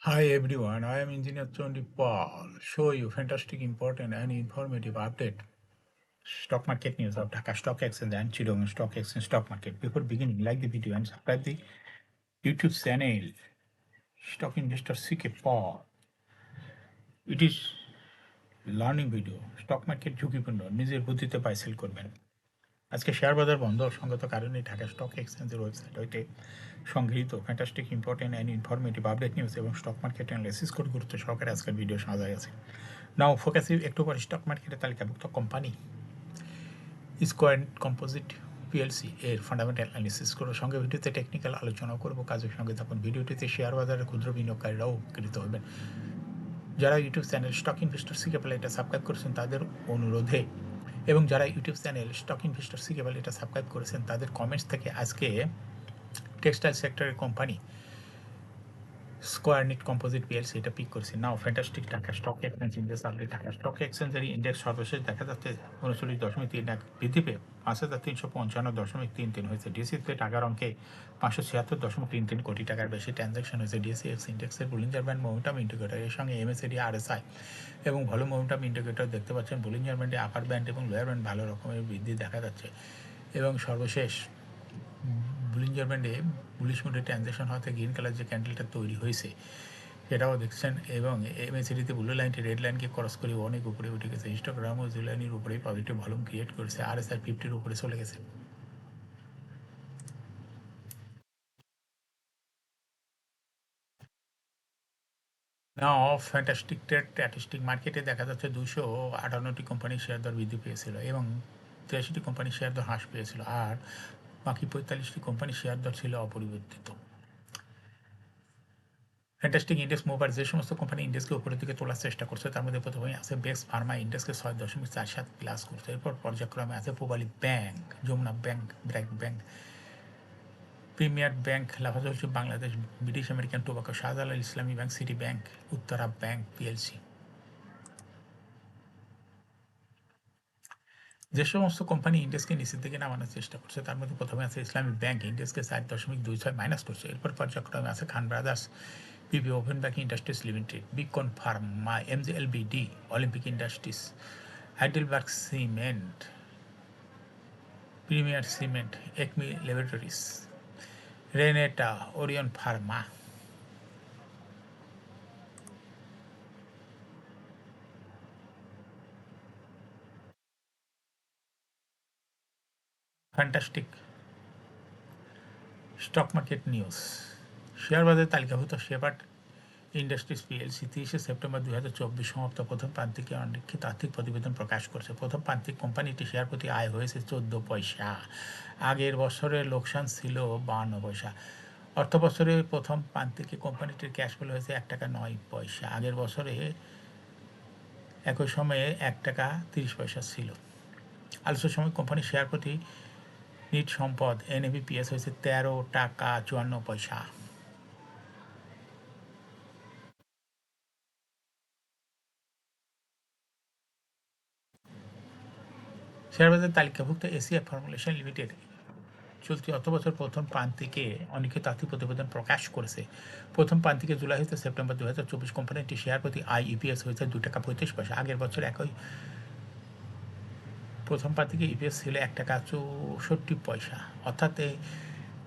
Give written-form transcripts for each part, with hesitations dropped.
Hi everyone, I am Engineer Chondi Paul. Show you fantastic, important and informative update. Stock market news of Dhaka Stock Exchange and Chittagong Stock Exchange stock market. Before beginning, like the video and subscribe the YouTube channel. Stock Investor CK Paul. It is learning video stock market ঝুঁকিপূর্ণ নিজের বুদ্ধিতে buy sell করবেন আজকে share বাজার বন্ধ সঙ্গত কারণে Dhaka stock এক্সচেঞ্জের ওয়েবসাইট হইতে সংগৃহীত fantastic important and informative update news এবং স্টক মার্কেট অ্যানালাইসিস করে গুরুত্ব সহকারে আজকের ভিডিও সাজা গেছে নাও ফোকাসিভ একটু পরে স্টক মার্কেটে তালিকাভুক্ত কোম্পানি স্কোয়ার কম্পোজিট পিএলসি এর ফান্ডামেন্টাল অ্যানালিসিস করবো সঙ্গে ভিডিওতে টেকনিক্যাল আলোচনা করবো কাজের সঙ্গে থাকুন ভিডিওটিতে শেয়ার বাজারের ক্ষুদ্র বিনিয়োগকারীরাও উপকৃত হবেন যারা ইউটিউব চ্যানেল স্টক ইনভেস্টর সিকেপাল এটা সাবস্ক্রাইব করেছেন তাদের অনুরোধে এবং যারা ইউটিউব চ্যানেল স্টক ইনভেস্টর সিকেপাল এটা সাবস্ক্রাইব করেছেন তাদের কমেন্টস থেকে আজকে টেক্সটাইল সেক্টরের company Square Knit Composite PLC এটা পিক করেছে now fantastic Dhaka stock exchange index update Dhaka stock এক্সচেঞ্জের ইন্ডেক্স সর্বশেষ দেখা যাচ্ছে 39.31 বৃদ্ধি পেয়ে 5,355.33 হয়েছে ডিএসসিতে টাকার অঙ্কে 576.33 কোটি টাকার বেশি ট্রানজাকশন হয়েছে ডিএসসিএক্স ইন্ডেক্সের বুলিঞ্জার ব্যান্ড মোমেন্টাম ইন্ডিকেটর এর সঙ্গে এমএসএডি আরএসআই এবং ভালো মোমেন্টাম ইন্ডিকেটর দেখতে পাচ্ছেন বুলিঞ্জার ব্যান্ডে আপার ব্যান্ড এবং লোয়ার ব্যান্ড ভালো রকমের বৃদ্ধি দেখা যাচ্ছে এবং সর্বশেষ বুলিঞ্জার ব্যান্ডে বুলিশ মোডে ট্রানজ্যাকশন হওয়াতে গ্রিন কালার যে ক্যান্ডেলটা তৈরি হয়েছে সেটাও দেখছেন এবং এমএসিডিতে ব্লু লাইনটি রেড লাইনকে ক্রস করে অনেক উপরে উঠে গেছে হিস্টোগ্রামও ব্লু লাইনের উপরে পজিটিভ ভলিউম ক্রিয়েট করেছে আরএসআই 50-র উপরে চলে গেছে অফ ফ্যান্টাস্টিক ট্রেড স্ট্যাটিস্টিক মার্কেটে দেখা যাচ্ছে 258টি কোম্পানির শেয়ার দর বৃদ্ধি পেয়েছিল এবং 83টি কোম্পানির শেয়ার দর হ্রাস পেয়েছিল আর বাকি 45টি কোম্পানির শেয়ার দর ছিল অপরিবর্তিত ফ্যান্টাস্টিক ইন্ডেক্স মুভার যে সমস্ত কোম্পানি ইন্ডেক্সকে উপরের দিকে তোলার চেষ্টা করছে তার মধ্যে প্রথমেই আছে বেক্স ফার্মা ইন্ডেক্সকে 6.47 প্লাস করছে এরপর পর্যায়ক্রমে আছে Pubali bank Jamuna bank BRAC bank premier bank লাফাজলসি Bangladesh British American Tobacco Shahjalal Islami bank City bank Uttara bank PLC যে সমস্ত কোম্পানি ইন্ডেক্সকে নিচের দিকে নামানোর চেষ্টা করছে তার মধ্যে প্রথমে আছে ইসলামিক ব্যাংক ইন্ডেক্সকে 4.26 মাইনাস করছে এরপর পর্যায়ক্রমে আছে Khan brothers PP woven bag industries limited Beacon pharma MJLBD Olympic industries Heidelberg cement premier cement Acme laboratories Renata Orion pharma fantastic stock market news share বাজারে তালিকাভুক্ত শেপার্ড ইন্ডাস্ট্রিজ পিএলসি 30 সেপ্টেম্বর 2024 সমাপ্ত প্রথম প্রান্তিকে অনিক্ষিত আর্থিক প্রতিবেদন প্রকাশ করছে প্রথম প্রান্তিক কোম্পানিটি শেয়ার প্রতি আয় হয়েছে 14 পয়সা আগের বছরের লোকসান ছিল 52 পয়সা অর্থ বছরের প্রথম প্রান্তিকে কোম্পানিটির ক্যাশ ফ্লো হয়েছে 1 টাকা 9 পয়সা আগের বছরে একই সময়ে 1 টাকা 30 পয়সা ছিল আলোচ্য সময় কোম্পানির শেয়ার প্রতি নিট সম্পদ এনএভিপিএস হয়েছে 13 টাকা 54 পয়সা শেয়ারবাজার তালিকাভুক্ত এসিআই ফর্মুলেশন লিমিটেড চলতি অর্থবছর প্রথম প্রান্তিকে অনিক্ষিত আর্থিক প্রতিবেদন প্রকাশ করেছে প্রথম প্রান্তিকে জুলাই হতে সেপ্টেম্বর 2024 কোম্পানিটি শেয়ার প্রতি ইপিএস হয়েছে 2 টাকা 35 পয়সা আগের বছর একই প্রথম প্রান্তিকে ইপিএস ছিল 1 টাকা 64 পয়সা অর্থাৎ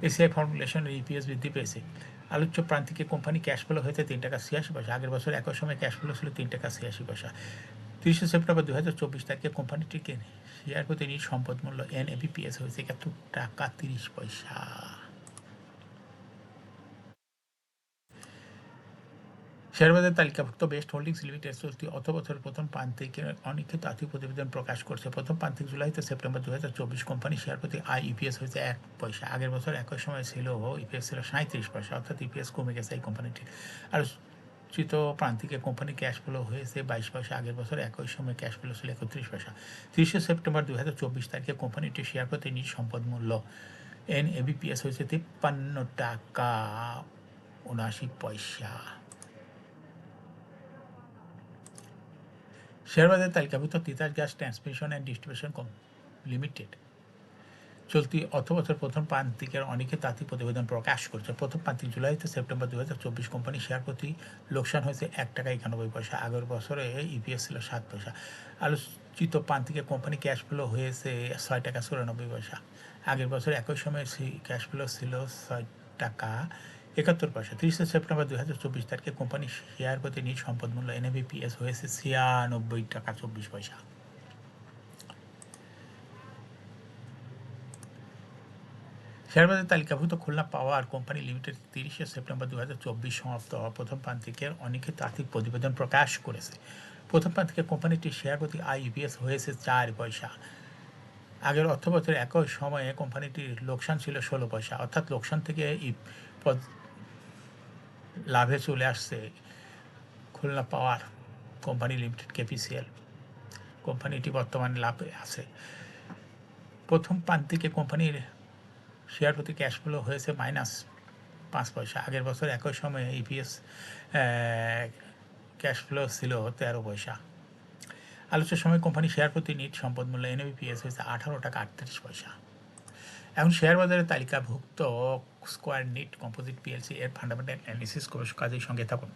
এসিআই ফর্মুলেশনের ইপিএস বৃদ্ধি পেয়েছে আলোচ্য প্রান্তিকে কোম্পানি ক্যাশ ফ্লো হয়েছে 3 টাকা 86 পয়সা আগের বছর একই সময় ক্যাশ ফ্লো ছিল 3 টাকা 86 পয়সা 30 সেপ্টেম্বর 2024 তারিখে কোম্পানিটিকে শেয়ার প্রতি নিট সম্পদ মূল্য এনএভিপিএস হয়েছে 71 টাকা 30 পয়সা শেয়ারবাজার তালিকাভুক্ত বেস্ট হোল্ডিংস লিমিটেড চলতি অর্থবছরের প্রথম প্রান্তিকে অনিক্ষিত আর্থিক প্রতিবেদন প্রকাশ করছে প্রথম প্রান্তিক জুলাই থেকে সেপ্টেম্বর 2024 কোম্পানি শেয়ার প্রতি ইপিএস হয়েছে 1 পয়সা আগের বছর একই সময় ছিল ইপিএস ছিল 37 পয়সা অর্থাৎ ইপিএস কমে গেছে এই কোম্পানিটির আর চিত প্রান্তিকে কোম্পানি ক্যাশ ফ্লো হয়েছে 22 পয়সা আগের বছর একই সময় ক্যাশ ফ্লো ছিল 31 পয়সা 30 সেপ্টেম্বর 2024 তারিখে কোম্পানিটির শেয়ার প্রতি নিট সম্পদ মূল্য এনএভিপিএস হয়েছে 53 টাকা 79 পয়সা শেয়ারবাজার তালিকাভুক্ত Titas gas transmission and distribution limited চলতি অর্থবছর প্রথম প্রান্তিকের অনেকে তাত্ত্বিক প্রতিবেদন প্রকাশ করছে। প্রথম প্রান্তিক জুলাই থেকে সেপ্টেম্বর 2024 কোম্পানি শেয়ার প্রতি লোকসান হয়েছে 1 টাকা 91 পয়সা। আগের বছরে ইপিএস ছিল 7 পয়সা। আলোচিত প্রান্তিকে কোম্পানি ক্যাশ ফ্লো হয়েছে 6 টাকা 94 পয়সা। আগের বছর একই সময়ে ক্যাশ ফ্লো ছিল 6 টাকা 71 পয়সা। 30 সেপ্টেম্বর 2024 তারিখে কোম্পানি শেয়ার প্রতি নিট সম্পদ মূল্য এনএভিপিএস হয়েছে 96 টাকা 24 পয়সা। শেয়ারবাজার তালিকাভুক্ত খুলনা পাওয়ার কোম্পানি লিমিটেড 30 সেপ্টেম্বর 2024 সমাপ্ত হওয়া প্রথম প্রান্তিকের অনেকে তাত্ত্বিক প্রতিবেদন প্রকাশ করেছে। প্রথম প্রান্তিকে কোম্পানিটির শেয়ার প্রতি আইইপিএস হয়েছে 4 পয়সা। আগের অর্থবছরে একই সময়ে কোম্পানিটির লোকসান ছিল 16 পয়সা, অর্থাৎ লোকসান থেকে লাভে চলে আসছে খুলনা পাওয়ার কোম্পানি লিমিটেড কেপিসিএল। কোম্পানিটি বর্তমানে লাভে আছে। প্রথম প্রান্তিকে কোম্পানির শেয়ার প্রতি ক্যাশ ফ্লো হয়েছে -5 পয়সা। আগের বছর একই সময়ে ইপিএস ক্যাশ ফ্লো ছিল 13 পয়সা। আলোচ্য সময় কোম্পানি শেয়ার প্রতি নিট সম্পদ মূল্য এনএভিপিএস হয়েছে 18 টাকা 38 পয়সা। এখন শেয়ার বাজারে তালিকাভুক্ত স্কোয়ার নিট কম্পোজিট পিএলসি এর ফান্ডামেন্টাল অ্যানালিসিস কাজের সঙ্গে থাকুন।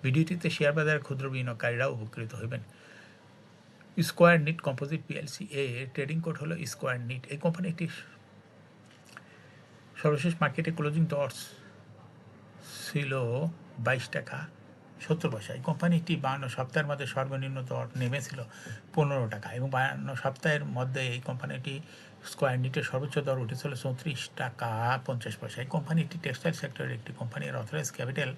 ভিডিওটিতে শেয়ার বাজারের ক্ষুদ্র বিনিয়োগকারীরাও উপকৃত হবেন। স্কোয়ার নিট কম্পোজিট পিএলসি এর ট্রেডিং কোড হলো স্কোয়ার নিট। এই কোম্পানিটির সর্বশেষ মার্কেটে ক্লোজিং দর ছিল 22 টাকা 70 পয়সা। এই কোম্পানিটি 52 সপ্তাহের মধ্যে সর্বনিম্ন দর নেমেছিল 15 টাকা এবং 52 সপ্তাহের মধ্যে এই কোম্পানিটি স্কোয়ার নিটের সর্বোচ্চ দর উঠেছিল 34 টাকা 50 পয়সা। এই কোম্পানিটি টেক্সটাইল সেক্টরের একটি কোম্পানি। এর অথরাইজ ক্যাপিটাল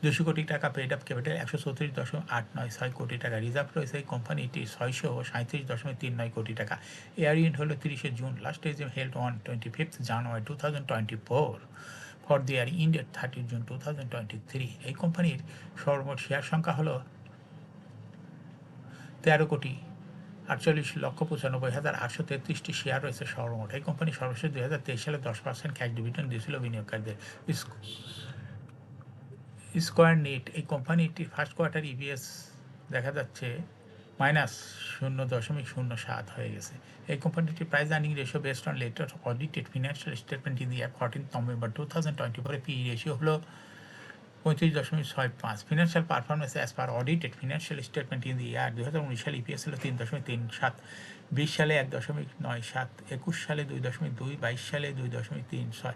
200 কোটি টাকা, পেড আপ ক্যাপিটাল 134.896 কোটি টাকা, রিজার্ভ রয়েছে এই কোম্পানিটি 637.39 কোটি টাকা। এয়ার ইন্ড হলো 30 জুন, লাস্ট এজ held on 25 January 2024 for the year ended 30 June 2023। এই কোম্পানির সর্বমোট শেয়ার সংখ্যা হলো 13,48,833,833টি শেয়ার রয়েছে সর্বমোট। এই কোম্পানি সর্বশেষ 2023 সালে 10% ক্যাশ ডিভিডেন্ড দিয়েছিল বিনিয়োগকারীদের। স্কোয়ার নিট এই কোম্পানিটির ফার্স্ট কোয়ার্টার ইপিএস দেখা যাচ্ছে -0.07 হয়ে গেছে। এই কোম্পানিটির price earning ratio based on latest audited financial statement in the year 14 November 2024 P ratio হলো 35.65। Financial performance as per audited financial statement in the year 2019 সালে ইপিএস ছিল 3.37, 20 সালে 1.97, 21 সালে 2.2, 22 সালে 2.36,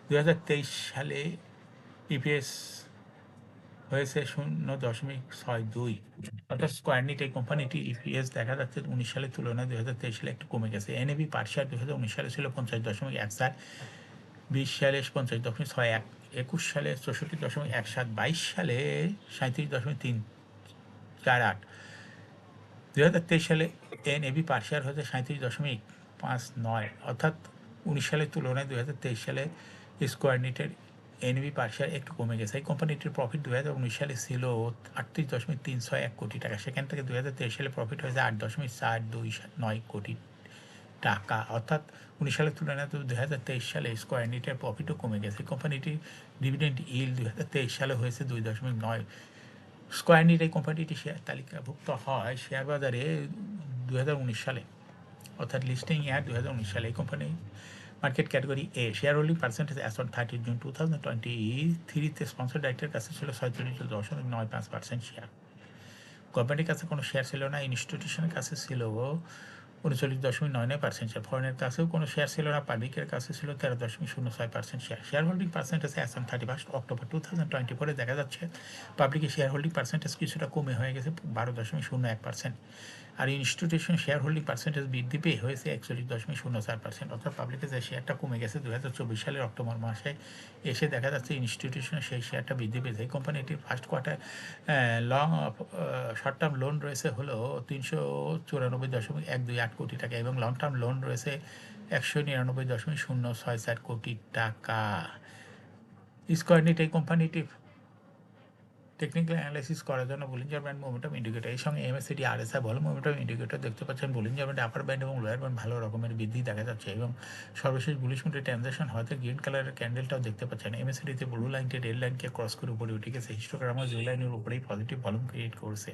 2023 সালে ইপিএস হয়েছে 0.62। অর্থাৎ স্কোয়ার নিট এই কোম্পানিটি ইপিএস দেখা যাচ্ছে 19 সালের তুলনায় 2023 সালে একটু কমে গেছে। এনএভি পার শেয়ার 2019 সালে ছিল 50.14, 20 সালে 50.61, 21 সালে 64.17, 22 সালে 37.348, 2023 সালে এনএভি পার শেয়ার হয়েছে 37.59। অর্থাৎ 19 সালের তুলনায় 2023 সালে স্কোয়ার নিটের এনএভি পার শেয়ার একটু কমে গেছে। এই কোম্পানিটির প্রফিট 2019 সালে ছিল 38.361 কোটি টাকা, সেখান থেকে 2023 সালে প্রফিট হয়েছে 8.429 কোটি টাকা। অর্থাৎ 19 সালের তুলনায় 2023 সালে স্কোয়ার নিটের প্রফিটও কমে গেছে। কোম্পানিটির ডিভিডেন্ড ইল্ড 2023 সালে হয়েছে 2.9। স্কোয়ার নিট এই কোম্পানিটি শেয়ার তালিকাভুক্ত হয় শেয়ার বাজারে 2019 সালে, অর্থাৎ লিস্টিং ইয়ার 2019 সালে। এই company market category A, share holding percentage as on 30 June 2023 sponsor ডাইরেক্টরের কাছে ছিল 46.95% শেয়ার। গভর্নমেন্টের কাছে কোনো শেয়ার ছিল না। ইনস্টিটিউশনের কাছে ছিল 39.99% শেয়ার। ফরেনের কাছেও কোনো শেয়ার ছিল না। পাবলিকের কাছে ছিল 13.06% share. Share holding percentage as on 31 October 2024 দেখা যাচ্ছে পাবলিকের শেয়ার হোল্ডিং পার্সেন্টেজ কিছুটা কমে হয়ে গেছে 12.01%, আর ইনস্টিটিউশন শেয়ার হোল্ডিং পার্সেন্টেজ বৃদ্ধি পেয়ে হয়েছে 41.04%। অর্থাৎ পাবলিকের যে শেয়ারটা কমে গেছে 2024 সালের অক্টোবর মাসে এসে দেখা যাচ্ছে ইনস্টিটিউশনের সেই শেয়ারটা বৃদ্ধি পেয়েছে। এই কোম্পানিটির first quarter short term loan রয়েছে হলো 394.128 কোটি টাকা এবং লং টার্ম লোন রয়েছে 199.064 কোটি টাকা। স্কোয়ার নিট এই কোম্পানিটি টেকনিক্যাল অ্যানালাইসিস করার জন্য বলিঞ্জার ব্যান্ড মোমেন্টাম ইন্ডিকেটর এর সঙ্গে MSCD RSI volume momentum indicator দেখতে পাচ্ছেন। বলিঞ্জার ব্যান্ড আপার ব্যান্ড এবং লোয়ার ব্যান্ড ভালো রকমের বৃদ্ধি দেখা যাচ্ছে এবং সর্বশেষ বুলিশ মুডে ট্রানজাকশন হয়তো গ্রিন কালারের ক্যান্ডেলটাও দেখতে পাচ্ছেন। এমএসসিডিতে ব্লু লাইনটি রেড লাইনকে ক্রস করে উপরে উঠে গেছে। হিস্টোগ্রামও যে লাইনের উপরেই পজিটিভ ভলিউম ক্রিয়েট করছে।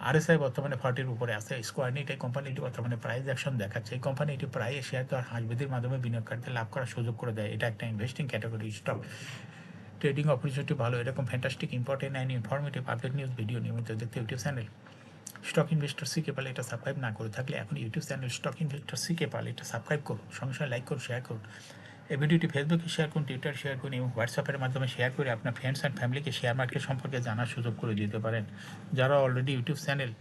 আরএসআই বর্তমানে 40-র উপরে আছে। স্কোয়ার নিট এই কোম্পানিটি বর্তমানে প্রাইস অ্যাকশন দেখাচ্ছে। এই কোম্পানিটি প্রায় শেয়ার দেওয়ার হাঁসবেদির মাধ্যমে বিনিয়োগকারীদের লাভ করার সুযোগ করে দেয়। এটা একটা investing category stock. Trading opportunity ভালো। এরকম fantastic important and informative update news video নিয়মিত দেখতে YouTube channel stock investor CK Pal এটা সাবস্ক্রাইব না করে থাকলে এখন YouTube channel stock investor CK Pal এটা সাবস্ক্রাইব করুন, সঙ্গে সঙ্গে লাইক করুন, শেয়ার করুন। এই ভিডিওটি ফেসবুকে শেয়ার করুন, টুইটার শেয়ার করুন এবং হোয়াটসঅ্যাপের মাধ্যমে শেয়ার করে আপনার ফ্রেন্ডস অ্যান্ড ফ্যামিলিকে শেয়ার মার্কেট সম্পর্কে জানার সুযোগ করে দিতে পারেন। যারা already YouTube channel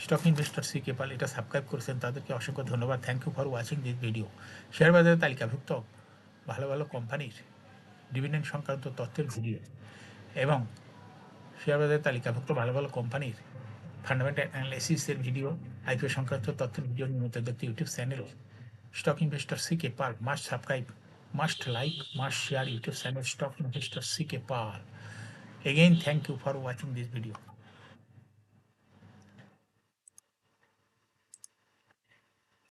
stock investor CK Pal এটা সাবস্ক্রাইব করেছেন তাদেরকে অসংখ্য ধন্যবাদ। Thank you for watching this video. Share বাজারে তালিকাভুক্ত ভালো ভালো কোম্পানির ডিভিডেন্ড সংক্রান্ত তথ্যের ভিডিও এবং শেয়ার বাজারে তালিকাভুক্ত ভালো ভালো কোম্পানির ফান্ডামেন্টাল অ্যানালাইসিসের ভিডিও, আইপিও সংক্রান্ত তথ্যের ভিডিও নিয়মিত দেখতে YouTube channel stock investor CK Pal must subscribe, must like, must share YouTube channel stock investor CK Pal. Again, thank you for watching this video.